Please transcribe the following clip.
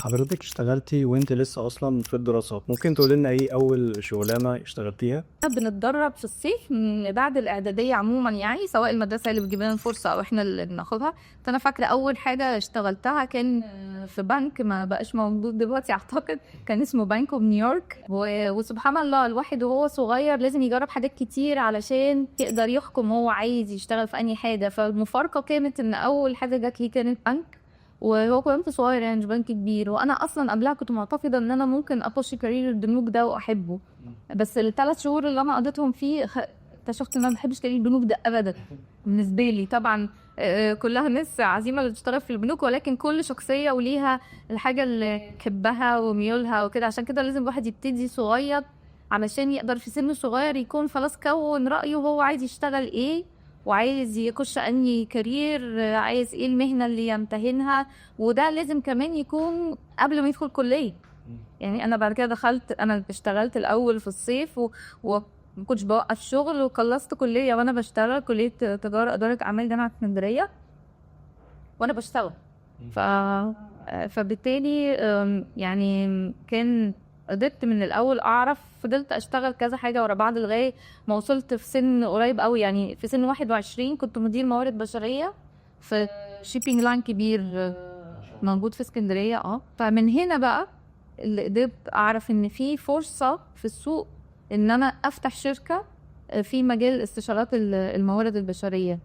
حضرتك اشتغلتي وانت لسه اصلا في الدراسات، ممكن تقول لنا ايه اول شغلانه اشتغلتيها؟ بنتدرب في الصيف من بعد الإعدادية عموما، يعني سواء المدرسة اللي بتجيب لنا الفرصة أو إحنا اللي بناخدها. فأنا فاكرة أول حاجة اشتغلتها كان في بنك ما بقاش موجود دلوقتي أعتقد، كان اسمه بنك أوف نيويورك. وسبحان الله الواحد وهو صغير لازم يجرب حاجات كتير علشان يقدر يحكم هو عايز يشتغل في أي حاجة. فالمفارقة كانت إن أول حاجة جات لي كانت بنك، وهو بنك صغير يعني مش بنك كبير. وانا اصلا قبلها كنت معتقده ان انا ممكن اخش كارير البنوك ده واحبه، بس ال3 شهور اللي انا قضيتهم فيه اكتشفت ان انا ما بحبش كارير البنوك ده ابدا. بالنسبه لي طبعا كلها ناس عزيمه اللي تشتغل في البنوك، ولكن كل شخصيه وليها الحاجه اللي تحبها وميولها وكده. عشان كده لازم الواحد يبتدي صغير علشان يقدر في سن صغير يكون خلاص كون رايه هو عايز يشتغل ايه، وعايز يخش انهي كارير، عايز ايه المهنه اللي يمتهنها. وده لازم كمان يكون قبل ما يدخل كليه. يعني انا بعد كده انا اشتغلت الاول في الصيف وما كنتش بوقف شغل، وخلصت كليه وانا بشتغل كليه تجاره اداره اعمال جامعه اسكندريه وانا بشتغل. ف فبالتالي يعني كان قدرت من الاول اعرف، فضلت اشتغل كذا حاجه ورا بعض لغايه ما وصلت في سن قريب قوي. يعني في سن 21 كنت مدير موارد بشريه في شيبينج لاين كبير موجود في اسكندريه. فمن هنا بقى اللي قدرت اعرف ان في فرصه في السوق ان انا افتح شركه في مجال استشارات الموارد البشريه.